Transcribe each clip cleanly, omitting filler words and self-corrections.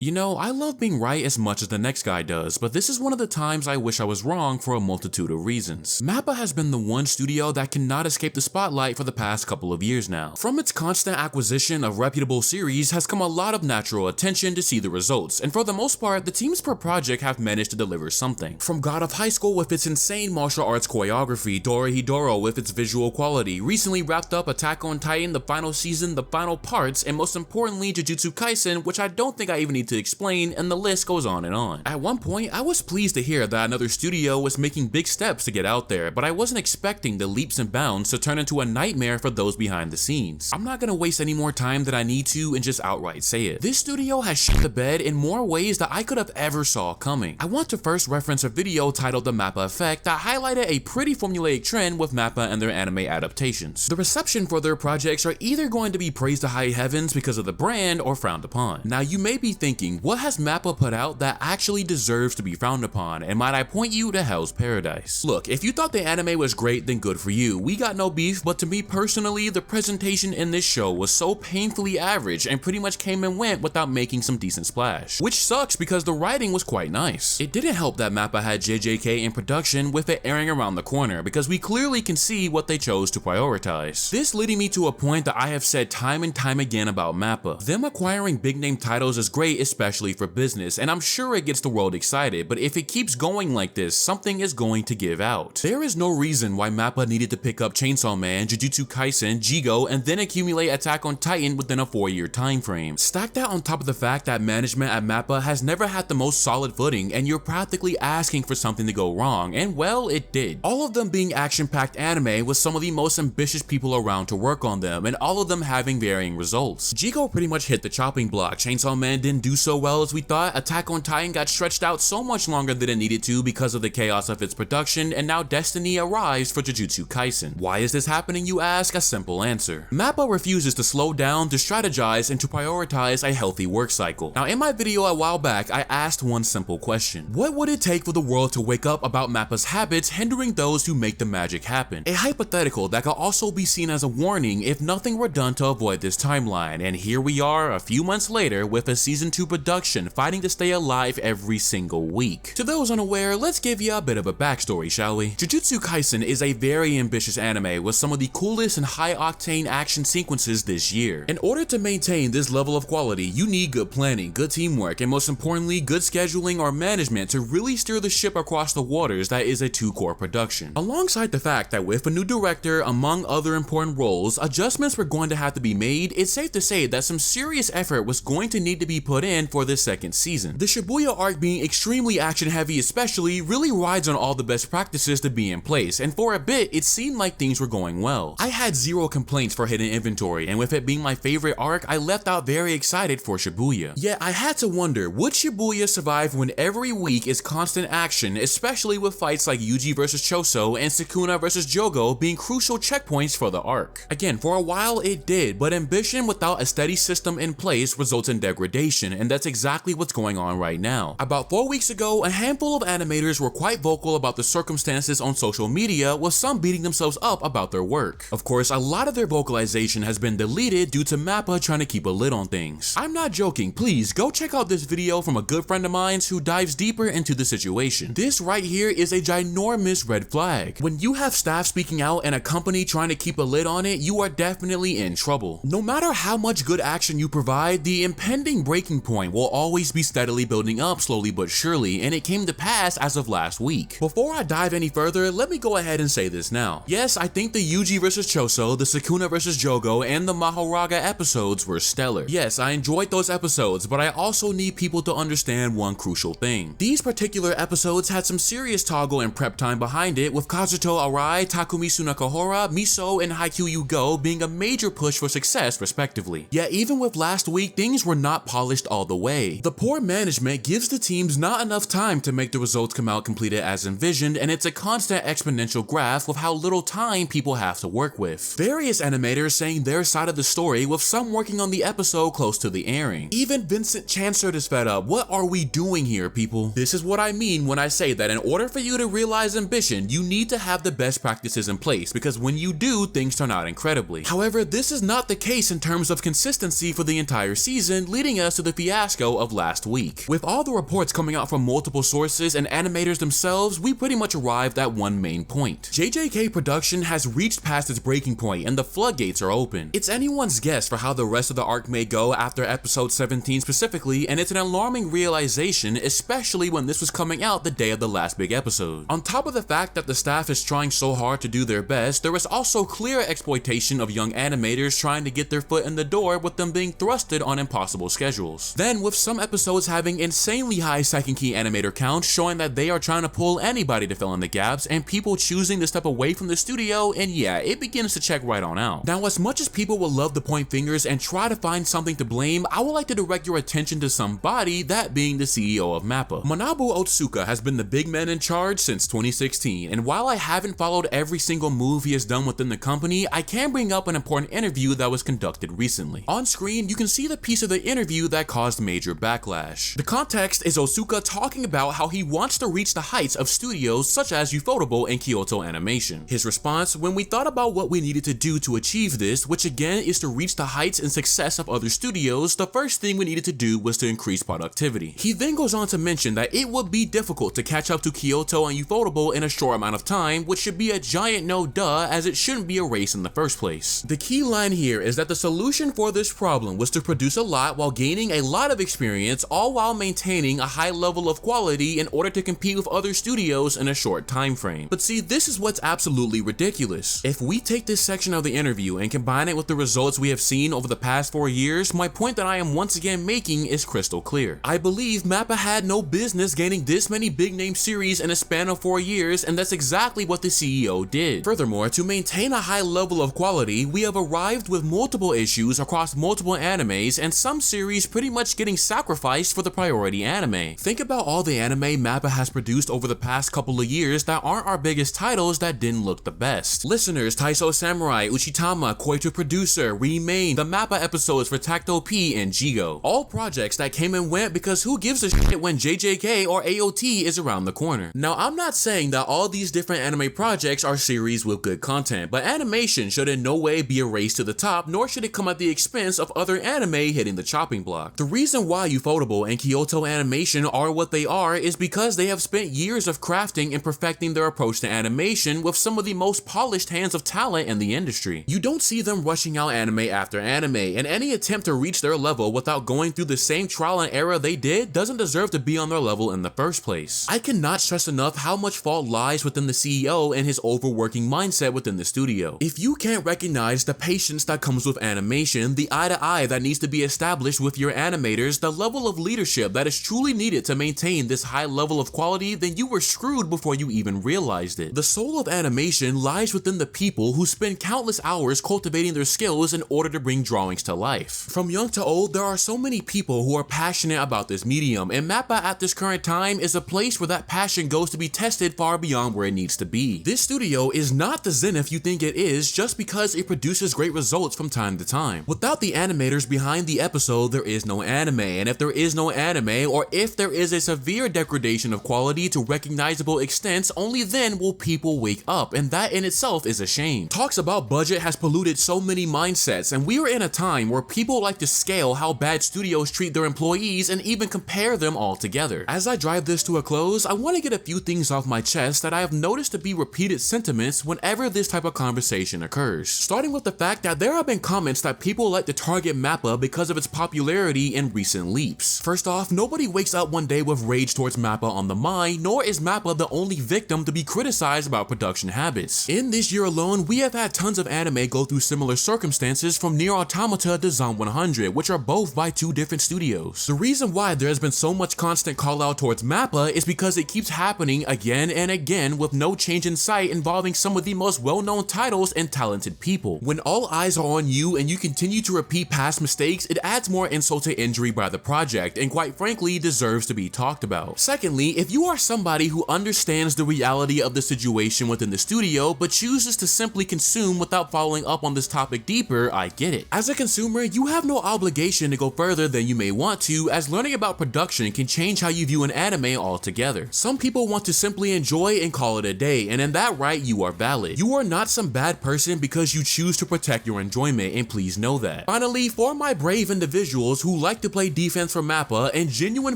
You know, I love being right as much as the next guy does, but this is one of the times I wish I was wrong for a multitude of reasons. MAPPA has been the one studio that cannot escape the spotlight for the past couple of years now. From its constant acquisition of reputable series has come a lot of natural attention to see the results, and for the most part, the teams per project have managed to deliver something. From God of High School with its insane martial arts choreography, Dorohedoro with its visual quality, recently wrapped up Attack on Titan, the final season, the final parts, and most importantly, Jujutsu Kaisen, which I don't think I even need to explain, and the list goes on and on. At one point, I was pleased to hear that another studio was making big steps to get out there, but I wasn't expecting the leaps and bounds to turn into a nightmare for those behind the scenes. I'm not gonna waste any more time than I need to and just outright say it. This studio has shit the bed in more ways that I could have ever saw coming. I want to first reference a video titled The MAPPA Effect that highlighted a pretty formulaic trend with MAPPA and their anime adaptations. The reception for their projects are either going to be praised to high heavens because of the brand or frowned upon. Now you may be thinking, what has MAPPA put out that actually deserves to be frowned upon, and might I point you to Hell's Paradise? Look, if you thought the anime was great, then good for you. We got no beef, but to me personally, the presentation in this show was so painfully average and pretty much came and went without making some decent splash. Which sucks because the writing was quite nice. It didn't help that MAPPA had JJK in production with it airing around the corner, because we clearly can see what they chose to prioritize. This leading me to a point that I have said time and time again about MAPPA. Them acquiring big name titles is great, especially for business, and I'm sure it gets the world excited, but if it keeps going like this, something is going to give out. There is no reason why MAPPA needed to pick up Chainsaw Man, Jujutsu Kaisen, Jigo, and then accumulate Attack on Titan within a 4-year time frame. Stack that on top of the fact that management at MAPPA has never had the most solid footing, and you're practically asking for something to go wrong, and well, it did. All of them being action-packed anime with some of the most ambitious people around to work on them, and all of them having varying results. Jigo pretty much hit the chopping block, Chainsaw Man didn't do so well as we thought, Attack on Titan got stretched out so much longer than it needed to because of the chaos of its production, and now destiny arrives for Jujutsu Kaisen. Why is this happening, you ask? A simple answer. MAPPA refuses to slow down, to strategize, and to prioritize a healthy work cycle. Now in my video a while back, I asked one simple question. What would it take for the world to wake up about MAPPA's habits hindering those who make the magic happen? A hypothetical that could also be seen as a warning if nothing were done to avoid this timeline, and here we are a few months later with a season 2 production fighting to stay alive every single week. To those unaware, let's give you a bit of a backstory, shall we? Jujutsu Kaisen is a very ambitious anime with some of the coolest and high-octane action sequences this year. In order to maintain this level of quality, you need good planning, good teamwork, and most importantly, good scheduling or management to really steer the ship across the waters that is a 2-core production. Alongside the fact that with a new director, among other important roles, adjustments were going to have to be made, it's safe to say that some serious effort was going to need to be put in for this second season. The Shibuya arc being extremely action heavy especially really rides on all the best practices to be in place, and for a bit it seemed like things were going well. I had zero complaints for hidden inventory, and with it being my favorite arc, I left out very excited for Shibuya. Yet I had to wonder, would Shibuya survive when every week is constant action, especially with fights like Yuji vs Choso and Sukuna vs Jogo being crucial checkpoints for the arc? Again, for a while it did, but ambition without a steady system in place results in degradation, and that's exactly what's going on right now. About 4 weeks ago, a handful of animators were quite vocal about the circumstances on social media, with some beating themselves up about their work. Of course, a lot of their vocalization has been deleted due to MAPPA trying to keep a lid on things. I'm not joking, please go check out this video from a good friend of mine who dives deeper into the situation. This right here is a ginormous red flag. When you have staff speaking out and a company trying to keep a lid on it, you are definitely in trouble. No matter how much good action you provide, the impending breaking point will always be steadily building up slowly but surely, and it came to pass as of last week. Before I dive any further, let me go ahead and say this now. Yes, I think the Yuji vs Choso, the Sukuna vs Jogo, and the Mahoraga episodes were stellar. Yes, I enjoyed those episodes, but I also need people to understand one crucial thing. These particular episodes had some serious toggle and prep time behind it, with Kazuto Arai, Takumi Sunakahora, Miso, and Haikyuu Go being a major push for success respectively. Yet even with last week, things were not polished all the way. The poor management gives the teams not enough time to make the results come out completed as envisioned, and it's a constant exponential graph with how little time people have to work with. Various animators saying their side of the story, with some working on the episode close to the airing. Even Vincent Chansert is fed up. What are we doing here, people? This is what I mean when I say that in order for you to realize ambition, you need to have the best practices in place, because when you do, things turn out incredibly. However, this is not the case in terms of consistency for the entire season, leading us to the fiasco fiasco of last week. With all the reports coming out from multiple sources and animators themselves, we pretty much arrived at one main point. JJK production has reached past its breaking point and the floodgates are open. It's anyone's guess for how the rest of the arc may go after episode 17 specifically, and it's an alarming realization, especially when this was coming out the day of the last big episode. On top of the fact that the staff is trying so hard to do their best, there is also clear exploitation of young animators trying to get their foot in the door with them being thrusted on impossible schedules. Then, with some episodes having insanely high second key animator counts showing that they are trying to pull anybody to fill in the gaps, and people choosing to step away from the studio, and yeah, it begins to check right on out. Now, as much as people would love to point fingers and try to find something to blame, I would like to direct your attention to somebody, that being the CEO of MAPPA. Manabu Otsuka has been the big man in charge since 2016, and while I haven't followed every single move he has done within the company, I can bring up an important interview that was conducted recently. On screen, you can see the piece of the interview that caused major backlash. The context is Otsuka talking about how he wants to reach the heights of studios such as Ufotable and Kyoto Animation. His response: when we thought about what we needed to do to achieve this, which again is to reach the heights and success of other studios, the first thing we needed to do was to increase productivity. He then goes on to mention that it would be difficult to catch up to Kyoto and Ufotable in a short amount of time, which should be a giant no duh, as it shouldn't be a race in the first place. The key line here is that the solution for this problem was to produce a lot while gaining a lot of experience, all while maintaining a high level of quality in order to compete with other studios in a short time frame. But see, this is what's absolutely ridiculous. If we take this section of the interview and combine it with the results we have seen over the past 4 years, my point that I am once again making is crystal clear. I believe MAPPA had no business gaining this many big name series in a span of 4 years, and that's exactly what the CEO did. Furthermore, to maintain a high level of quality, we have arrived with multiple issues across multiple animes, and some series pretty much getting sacrificed for the priority anime. Think about all the anime MAPPA has produced over the past couple of years that aren't our biggest titles that didn't look the best. Listeners, Taiso Samurai, Uchitama, Koito Producer, Remain, the MAPPA episodes for Tacto P, and Jigo. All projects that came and went because who gives a shit when JJK or AOT is around the corner. Now, I'm not saying that all these different anime projects are series with good content, but animation should in no way be a race to the top, nor should it come at the expense of other anime hitting the chopping block. The reason why Ufotable and Kyoto Animation are what they are is because they have spent years of crafting and perfecting their approach to animation with some of the most polished hands of talent in the industry. You don't see them rushing out anime after anime, and any attempt to reach their level without going through the same trial and error they did doesn't deserve to be on their level in the first place. I cannot stress enough how much fault lies within the CEO and his overworking mindset within the studio. If you can't recognize the patience that comes with animation, the eye to eye that needs to be established with your animators, the level of leadership that is truly needed to maintain this high level of quality, then you were screwed before you even realized it. The soul of animation lies within the people who spend countless hours cultivating their skills in order to bring drawings to life. From young to old, there are so many people who are passionate about this medium, and MAPPA at this current time is a place where that passion goes to be tested far beyond where it needs to be. This studio is not the zenith you think it is just because it produces great results from time to time. Without the animators behind the episode, there is no anime, and if there is no anime, or if there is a severe degradation of quality to recognizable extents, only then will people wake up, and that in itself is a shame. Talks about budget has polluted so many mindsets, and we are in a time where people like to scale how bad studios treat their employees and even compare them all together. As I drive this to a close, I want to get a few things off my chest that I have noticed to be repeated sentiments whenever this type of conversation occurs. Starting with the fact that there have been comments that people like to target MAPPA because of its popularity in recent leaps. First off, nobody wakes up one day with rage towards MAPPA on the mind, nor is MAPPA the only victim to be criticized about production habits. In this year alone, we have had tons of anime go through similar circumstances, from Nier Automata to Zom 100, which are both by two different studios. The reason why there has been so much constant call out towards MAPPA is because it keeps happening again and again with no change in sight, involving some of the most well-known titles and talented people. When all eyes are on you and you continue to repeat past mistakes, it adds more insult to injury by the project, and quite frankly deserves to be talked about. Secondly, if you are somebody who understands the reality of the situation within the studio but chooses to simply consume without following up on this topic deeper, I get it. As a consumer, you have no obligation to go further than you may want to, as learning about production can change how you view an anime altogether. Some people want to simply enjoy and call it a day, and in that right, you are valid. You are not some bad person because you choose to protect your enjoyment, and please know that. Finally, for my brave individuals who like like to play defense for MAPPA and genuine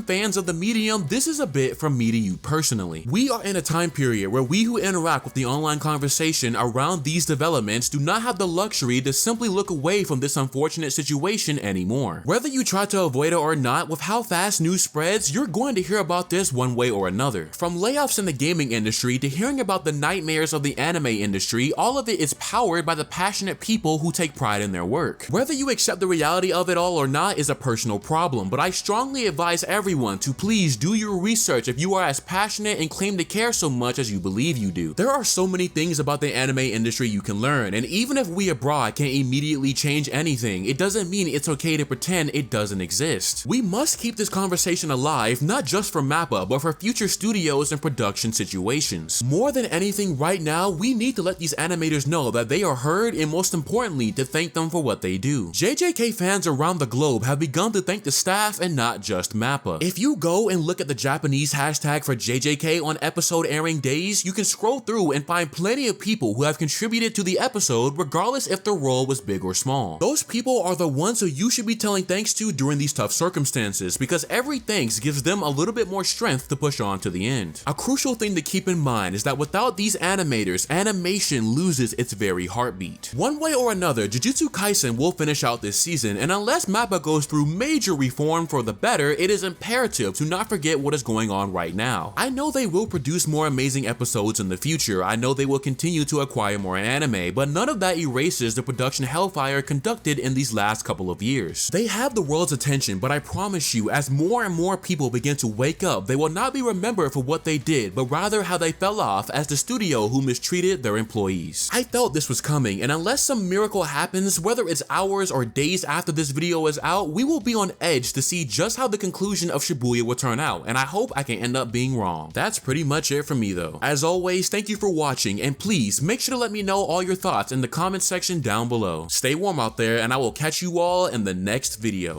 fans of the medium, this is a bit from me to you personally. We are in a time period where we who interact with the online conversation around these developments do not have the luxury to simply look away from this unfortunate situation anymore. Whether you try to avoid it or not, with how fast news spreads, you're going to hear about this one way or another. From layoffs in the gaming industry to hearing about the nightmares of the anime industry, all of it is powered by the passionate people who take pride in their work. Whether you accept the reality of it all or not is a personal problem, but I strongly advise everyone to please do your research if you are as passionate and claim to care so much as you believe you do. There are so many things about the anime industry you can learn, and even if we abroad can't immediately change anything, it doesn't mean it's okay to pretend it doesn't exist. We must keep this conversation alive, not just for MAPPA, but for future studios and production situations. More than anything right now, we need to let these animators know that they are heard, and most importantly, to thank them for what they do. JJK fans around the globe have begun to thank the staff and not just MAPPA. If you go and look at the Japanese hashtag for JJK on episode airing days, you can scroll through and find plenty of people who have contributed to the episode regardless if their role was big or small. Those people are the ones who you should be telling thanks to during these tough circumstances, because every thanks gives them a little bit more strength to push on to the end. A crucial thing to keep in mind is that without these animators, animation loses its very heartbeat. One way or another, Jujutsu Kaisen will finish out this season, and unless MAPPA goes through major reform for the better, it is imperative to not forget what is going on right now. I know they will produce more amazing episodes in the future, I know they will continue to acquire more anime, but none of that erases the production hellfire conducted in these last couple of years. They have the world's attention, but I promise you, as more and more people begin to wake up, they will not be remembered for what they did, but rather how they fell off as the studio who mistreated their employees. I felt this was coming, and unless some miracle happens, whether it's hours or days after this video is out, we will be on edge to see just how the conclusion of Shibuya will turn out, and I hope I can end up being wrong. That's pretty much it for me though. As always, thank you for watching, and please make sure to let me know all your thoughts in the comment section down below. Stay warm out there, and I will catch you all in the next video.